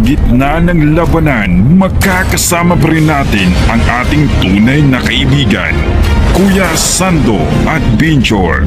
gitna ng labanan, makakasama pa rin natin ang ating tunay na kaibigan, Kuya Sando at Binjor.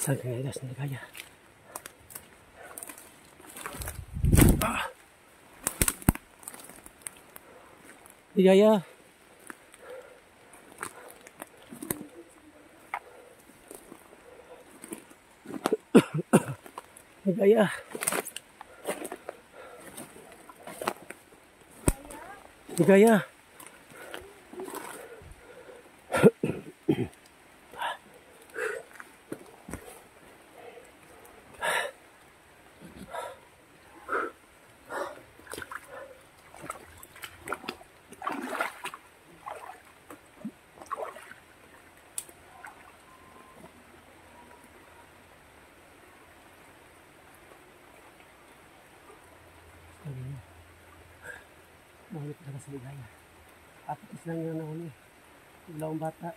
Saan ka nga na kaya? Ligaya. Ligaya. Ligaya. Mahulip talaga sa Ligaya. Apat lang yung nahuli. Dalawang bata,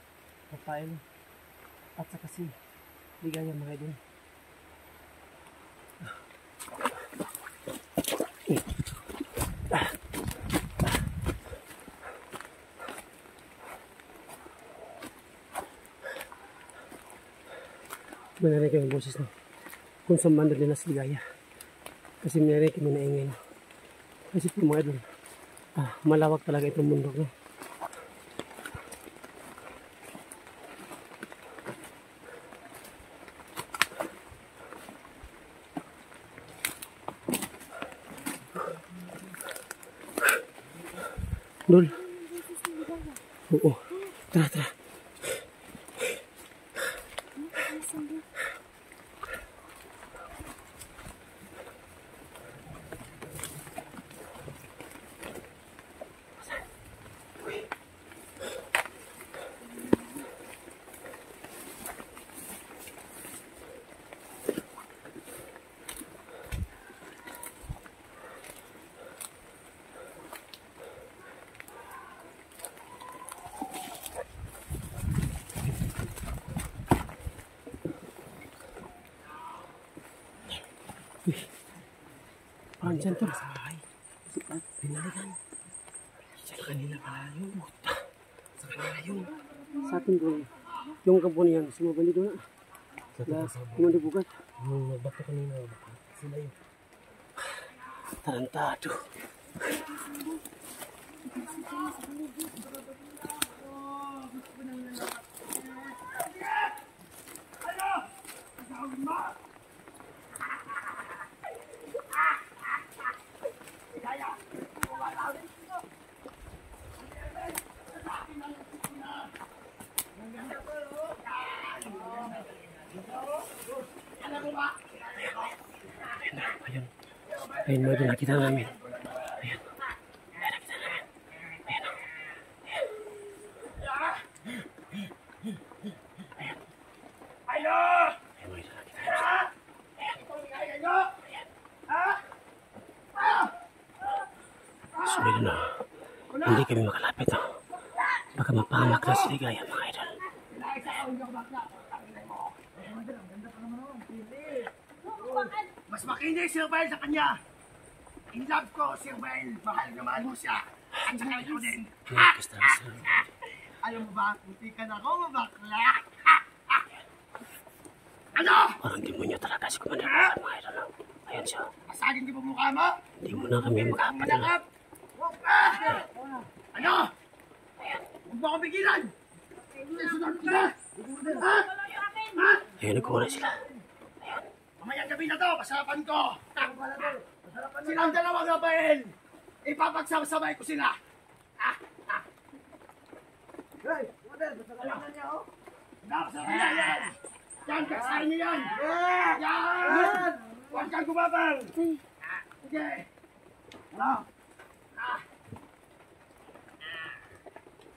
papail, at saka si Ligaya mga idol. Mayroon kayong boses na kung saan man nila sa Ligaya. Kasi mayroon kami naingay na. Kasi po mga idol, malawak talaga itong mundo, no? Dol. Oo. Tara, tara. Parang dyan to. Sa bahay. Pinaligan. Sa kanila pala yun. Sa kanila yun. Sa atin doon. Yung kampon yan. Sumabali doon na. Yung dibugat. Yung nagbato kanina. Sila yun. Tarantado. Ayun mo doon nakita namin. Ayun. Ayun nakita namin. Ayun o. Ayun. Ayun mo doon nakita namin. Ayun. Sulit na. Hindi kami makalapit o. Baka mapahamak na si Ligaya mga idol. Mas makinig si Rafael sa kanya. In love ko si Rafael. Mahal na mahal mo siya. At saka ikaw din. Alam mo ba, puti ka na ako, mabakla. Ano? Parang demonyo talaga si Commander mga idol. Ayan siya. Masagin ka pa mukha mo? Hindi mo na kami makapanala. Ano? Huwag mo akong pigilan. Sunod ka. Ha? Ayun, nagkuha na sila. Mamayang gabi na to, pasarapan ko. Silang dalawang Rafael. Ipapagsabay ko sila. Hey, Model, pasarapan niya ako. Pasarapan niya yan. Yan, kaksahin niyo yan. Yan. Huwag kang gumabal. Sige. Ano?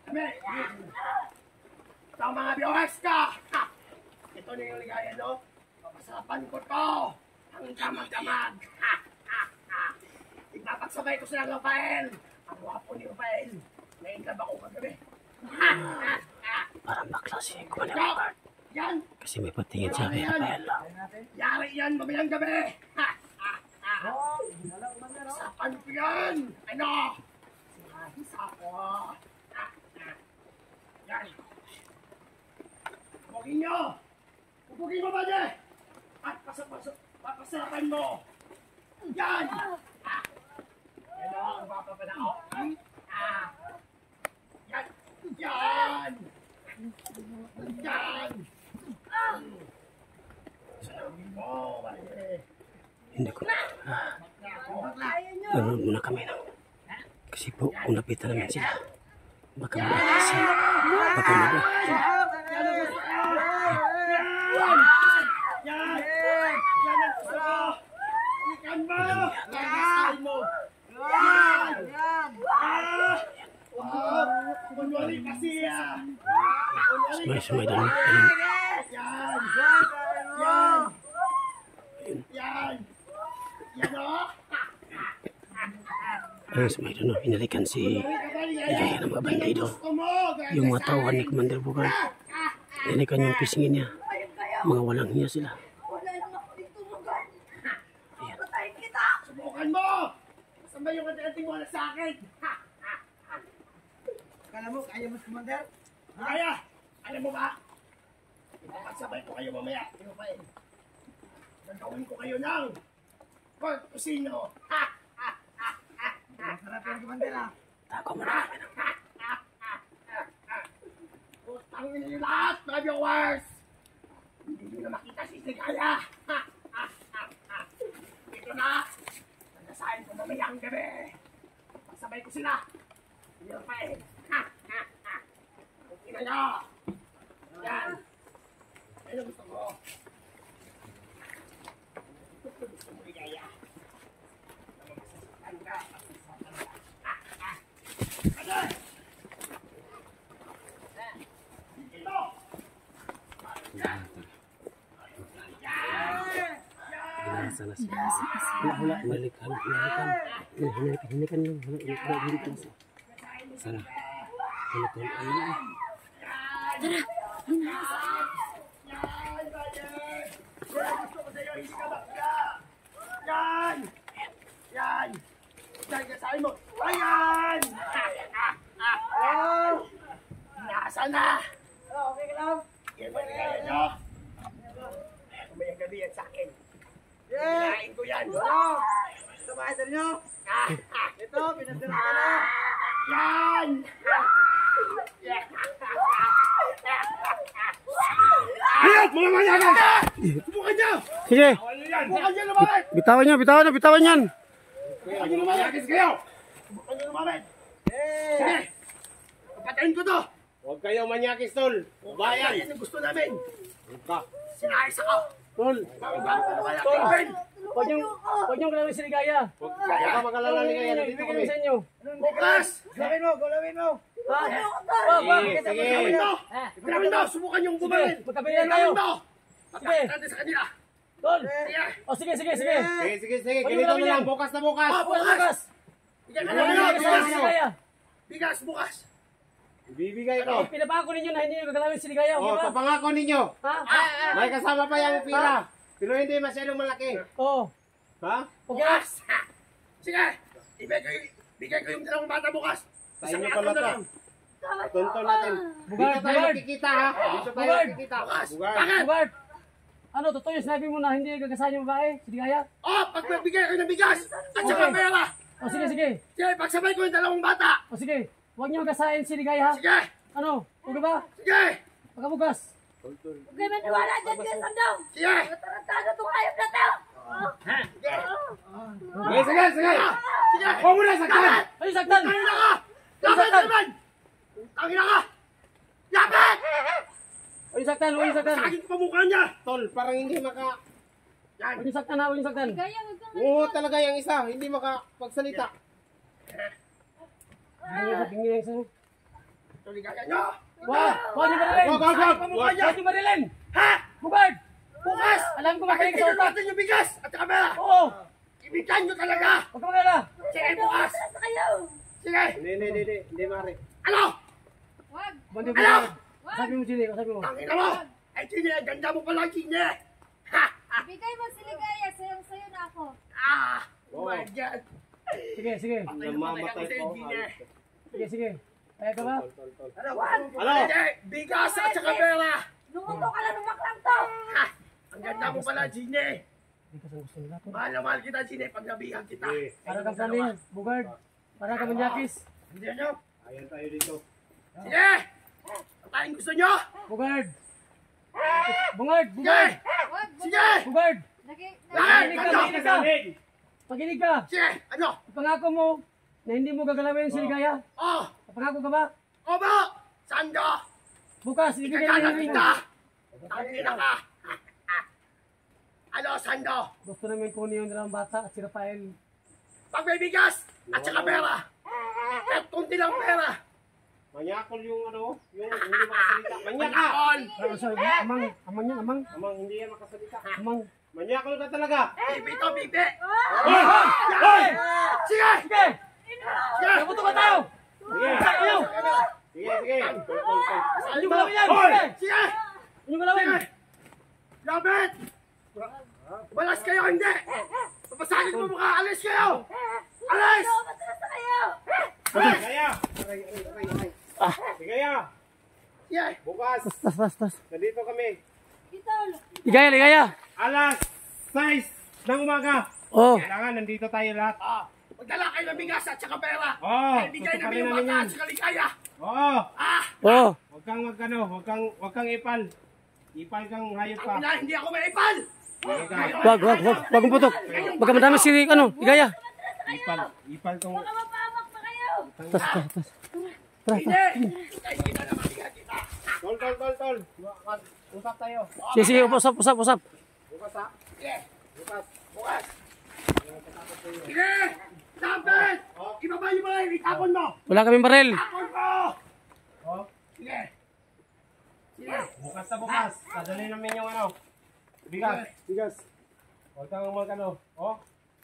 Sabi. Ito ang mga BOX ka. Ito na yung Ligaya, no? Papasarapan ko to. Ang damag-damag. Ipapagsabay ko sila ng Rafael. Ang wapo ni Rafael. Nainggab ako kagabi. Parang bakla si Kumanibugard. Yan! Kasi may patingin siya kay Rafael. Yari yan mamayang gabi! Sapan ko yan! Ano? Sinahisa ko! Yan! Pupugin nyo! Pupugin mo ba niya? At papasarapan mo! Yan! Yan o ang papapanao! Yan! Yan! Yan! Salamin mo! Hindi ko. Nanonood muna kami ng. Kasi po, kung napitan namin sila, baka mag-asi. Baka mag-asi. Yan! Yan ang gusto ko! Ikan mo! Yan! Mo! Yan! Kunwari kasi Sumay doon. Yan! Yan! Yan! Yan o! Sumay doon. Pinalikan si Ligaya ng mga bandido. Yung mga tauhan ni Commander Bugard. Pinalikan yung pisingin niya. Mga walang hiya sila. Wala lang ako dito, Bugard. Patayin kita! Subukan mo! Saan ba yung kanting wala sa akin? Kala mo, kaya mo si Commander? Kaya! Alam mo ba? Ipapagsabay ko kayo mamaya. Ano pa eh? Gagawin ko kayo ng kusino. Masarap yung Commander ah. Tako mo na kami ng. Putang niyo lahat, mga viewers! Hindi nyo na makita si Ligaya. Ito na! Nagasahin ko mamayang gabi. Pagsabay ko sila. Hindi na pa eh. Kung ina nyo! Yan! Ano gusto ko? Gusto mo Ligaya. Masasaktan ka. Masasaktan ka. Ano? Dito! Sana siya. Wala. Hinalikan. Hinalikan lang. Hinalikan siya. Sana. Hinalikan. Tara! Yan, brother! Yan, gusto ko sa'yo, hindi ka bakla! Yan! Yan! Yan, kasahin mo! Ayan! Oh! Nasaan na? Okay ka lang? Yan ba nagaya nyo? Kumayang gabi yan sa akin. Yeah! Kinain ko yan! Ano? Ito ba idol nyo? Ito, pinadala ka na. Yan! Ayot! Mga manyagan! Subukan nyo! Sige. Subukan nyo lumapit! Bitawan yan. Subukan nyo lumapit kayo! Subukan nyo lumapit! Sige! Kapatayin ko to! Huwag kayo manyakis, tol. Bayan! Yan ang gusto namin! Ka. Sinayos ako! Tol. Bago ko wala kayo! Huwag niyong galawin si Ligaya. Huwag ka magalala ni kaya. Dito kami. sa inyo. Bukas! Gawin mo. Sige. Gawin mo! Gawin mo! Subukan yung gumaling! Magkabilan tayo. Gawin mo! Sige. Papakita natin sa kanila! Tol. Sige! O sige. Sige. Ganito na lang. Bukas na bukas. Oh, bukas! Bigyan ka namin Galawin bigas! si Ligaya. Bigas bukas! Bibigay ko. Pinapako ninyo na hindi niyo gagalawin si Ligaya. Oh, papangako ninyo. Ha? May kasama pa yung pila. Pero hindi masyadong malaki. Oo. Ha? Bukas! Sige! Bigay ko yung dalawang bata bukas! Sa inyo Isang pala araw na to. lang. Tonton natin. Dito tayo makikita ha. Dito tayo Bugard. makikita. Bukas! Bugard. Bakit? Bugard. Ano, totoo yung sinabi mo na hindi gagasahan yung babae, si Ligaya? Oh! Pag magbigay ko ng bigas! At saka Okay. pera! O sige. Sige! Pagsabay ko yung dalawang bata! O sige. Huwag niyo gasahin si Ligaya. Sige! Ano? Huwag ba? Sige! Pagkabukas. Huwag kayo maniwala dyan kayo, Sandaw! Sige! Tarantado itong hayop na to! Sige! Sige! Huwag mo na saktan! Ay, saktan! Tangina ka! Lapit naman! Tangina ka! Lapit! Ay, saktan! Sakit pa mukha niya! Tol, parang hindi maka... Yan! Huwag niyo saktan ha, huwag niyo saktan. Kaya huwag kang Oo talaga yung isa. Hindi makapagsalita. Hindi yung sa'yo. Tuligaya niyo! Huwag niyo barilin! Wag. Sakit pa mukha niya! Huwag niyo barilin! Ha? Bugard! Bukas! Alam ko magaling ka sa Pakinggan utak! natin yung bigas at saka pera! Oo! Ibigyan nyo talaga! Huwag ka magala! Sige, bukas! Atras na kayo! Sige! Hindi, Mari. Ano? Wag! Bandi, Ano? sabi mo, Chili, sabi mo. Tangina mo! Ay, Gine, ang ganda mo pala, Gine! Ha! Bigay mo si Ligaya, sayo na ako. Ah! Oh my God! Sige, sige. Patay na patay ako sa'yo, Gine! Sige, sige. Kaya ka ba? Ano? Ano? Hindi! Bigas at saka pera! Lumuto ka na lumaklang to! Ha! Ang ganda mo pala, Gine! Hindi ka sa gusto nila to. Mahal na mahal kita, Gine, pag nabihan kita! Para kang saling, Bugard. Para kang manyakis. Hindi nyo? Ayan tayo dito. Sige! Patayin gusto nyo? Bugard! Bugard! Sige! Bugard! Wag! Sige! Bugard! Bakit? Pakinig ka! Ano? Pakinig ka! Pakinig ka! Sige! Ano? Pangako mo na hindi mo gagalawin si Ligaya. Oh! Pangako ka ba? Obo! Sando! Bukas, ibigay Ikagana na rin kita! mo. Tangina ka! Ano, Sando? Gusto namin kunin yung dalawang bata at si Rafael. Pag may bigas at saka pera! Kahit kunti lang pera! Manyakol yung ano, yung hindi makasalita. Manyaka! All! Ano sa amang? Amang yan, amang? Amang hindi yan makasalita. Amang. Manyakol ka talaga. Bibi to, bibi! Hoy! Sige! Sige! Sige! Nabuto ka tayo! Sige. Sa iyo! Sige. Tol. Ano yung galawin yan? Hoy! Sige! Sige! Ano yung galawin? Sige! Labit! Balas kayo, hindi! Papasakit mo mukha! Alis kayo! Alis! Atras na kayo! Ligaya! Ligaya! Sige! Bukas, Tas. nandito kami. Dito! Ligaya, ligaya! Alas 6 ng umaga. Oh. Kailangan nandito tayo lahat. Magdala kayo ng bigas at saka pera! Oo, Ay, bigay na tutuparin yung namin bata yan. at saka ligaya! Oo. Oh. Huwag kang ipal. Ipal kang hayop ka. Ang ina, hindi ako maipal! Wag mong putok. Baka madami si, Ligaya. Ipal kang... Baka mapahamak pa kayo! Hindi! Hindi na naman kita! Tol. Usap tayo. Sige, usap. Bukas ha. Sige! Bukas! Sige! Dapat! Ibaba yung mga itapon mo! Wala kaming baril. Tapon mo! Oh, Sige! Sige! bukas na bukas. Sadali namin yung ano. Bigas. Huwag kang ano. Oh,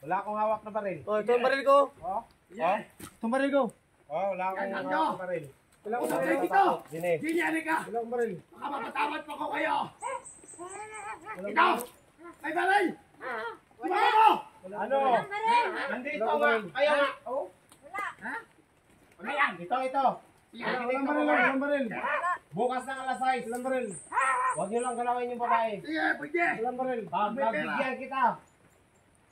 wala akong hawak na baril. Oh, ito ang baril ko. Oh, Ito ang baril ko. wala akong Yan, hawak na baril. Wala ko sabihin dito! Dine. Hindi, halika! Wala akong baril. Baka mapatawad pa ko kayo! Ikaw! May baril! Ibaba mo! Ano? Nandito nga. Kaya nga. Oh. Ano yan? Ito. Walang baril. Bukas ng alas 6. Walang baril. Huwag nyo lang galawin yung babae. Sige, pwede! Walang baril.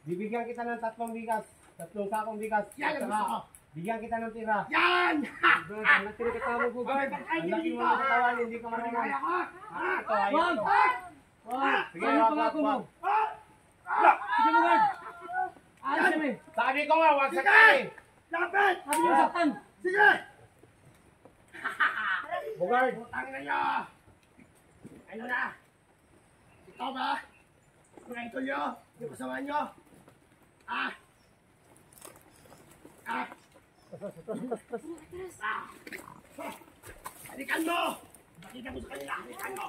Bibigyan kita ng 3 bigas. 3 sakong bigas. Yan ang gusto ko! Bigyan kita ng tira. Yan! Ang laki ng katawan mo, Bugard. Ang laki mo ng katawan, hindi ka marunong. Kaya ko! Ito, ayun. Sige, Ano wag, pangako mo? wag. Sige, Bugard. Alis kami. Sabi ko nga, wag sa Sige! kami. Dapat! Sabi mo saktan. Sige! Bugard. Utang na nyo! Ano na? Ito ba? Mga ito nyo? Yung kasama nyo? Halikan mo! Bakit mo sa kanila? Halikan mo!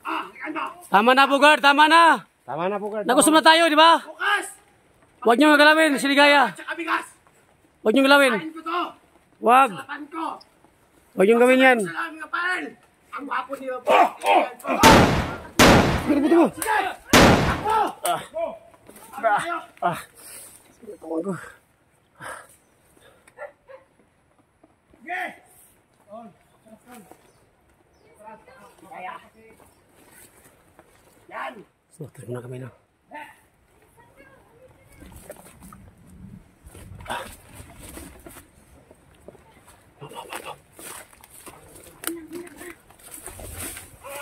Halikan mo! Tama na, Bugard. Tama na. Tama na, Bugard. Nagusap na tayo, di ba? Bukas! Huwag niyo galawin si Ligaya. Tsaka bigas! Huwag niyo galawin. Kain ko to! Huwag. Salapan ko! Huwag niyo gawin yan. Sa lang ng pael! Ang wapo niyo po! Sige! Ako! Sige! Yan! So, terima na kami na.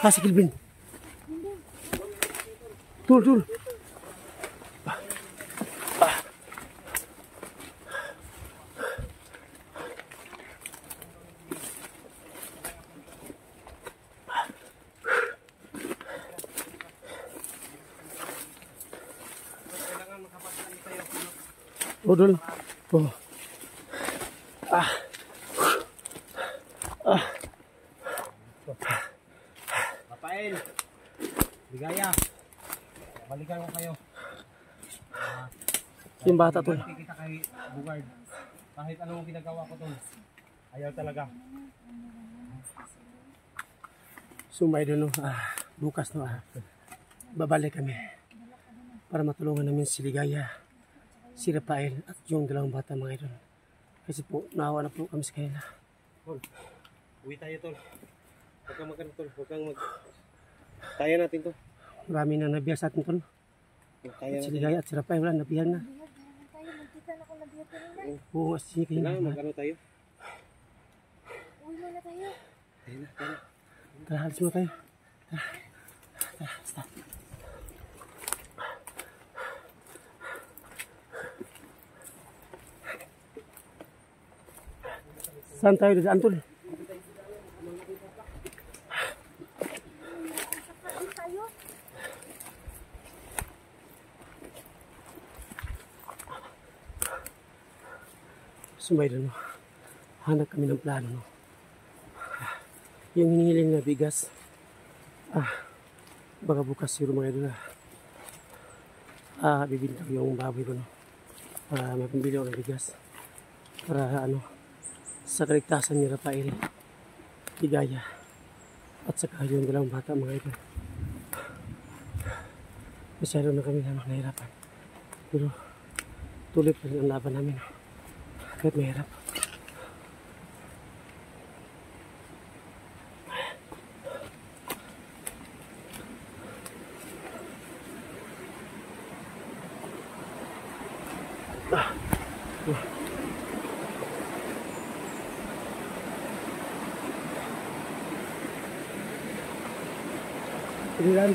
Si Kilvin. Tul. Dul. Oh. Rafael. Ligaya. Balikan ko kayo. Yung bata tol. Ganti kita kay Bugard. Kahit anong ginagawa ko tol. Ayaw talaga. So may doon, bukas no, babalik kami para matulungan namin si Ligaya, si Rafael at yung dalawang bata mga idol. Kasi po, naawa na po kami sa kanila. Tol, uwi tayo tol. Huwag kang magkano tol. Huwag kang mag... Kaya natin to. Marami na nabiyak sa atin tol. Kaya Si natin. Ligaya at si Rafael, wala, nabiyak na. Tayo, magkita na kung nabiyot na nila. Oo, sige kayo Kailangan na. magkano tayo. Uwi muna tayo. Tara, halis mo tayo. Tara, basta. Saan tayo dadaan tol? Saan tayo? Sumay doon, no? Hanap kami ng plano, no? Yung hinihiling na bigas, baka bukas siguro mga idol bibili ko yung baboy ko, no? Para mapambili ko ng bigas. Para sa kaligtasan ni Rafael, Ligaya, at saka yung dalawang bata mga idol. Masyado na kami nahirapan. Pero tuloy pa rin ang laban namin, no? Kahit mahirap. Pilihan.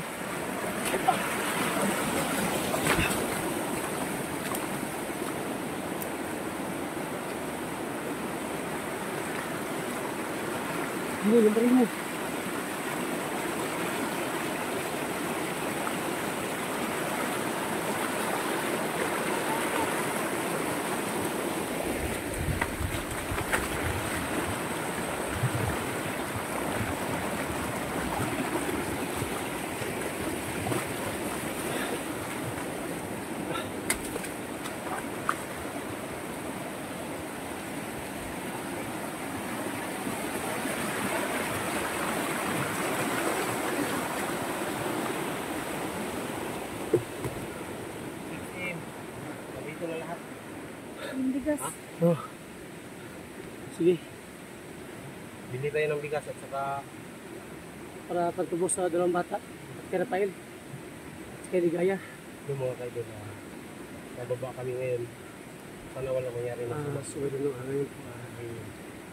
Ini yang berimu. Dito na lahat. Yung bigas. Oh. Sige, Bili tayo ng bigas at saka para pagtubos sa dalawang bata at kay Rafael at kay Ligaya. yung mga kayo na nababa kami ngayon. Sana wala mangyari na sila. So, ngayon,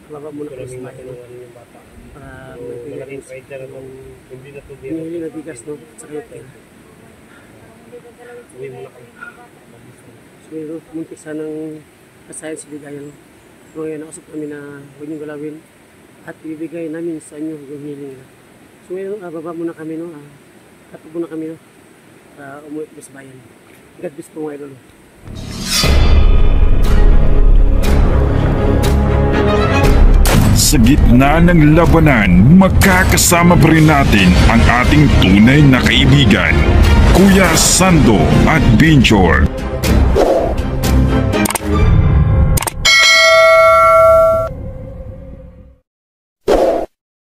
kalaba muna Ito kami lang sa yung bahay, no? matulungan yung bata. Para So, malaking pride na naman. Hindi na ito biro. hinihiling na bigas, no? At saka yung pera. Uwi muna kami. So, mayroon muntik sanang kasayan si Ligaya, no? Pero ngayon, nakasok kami na huwag niyong galawin at ibibigay namin sa inyo yung hiling nila. So, ngayon, baba muna kami, no? Katog muna kami, no? Para umuwi kami sa bayan. God bless po mga idol. Sa gitna ng labanan, magkakasama pa rin natin ang ating tunay na kaibigan, Kuya Sando at Binjor.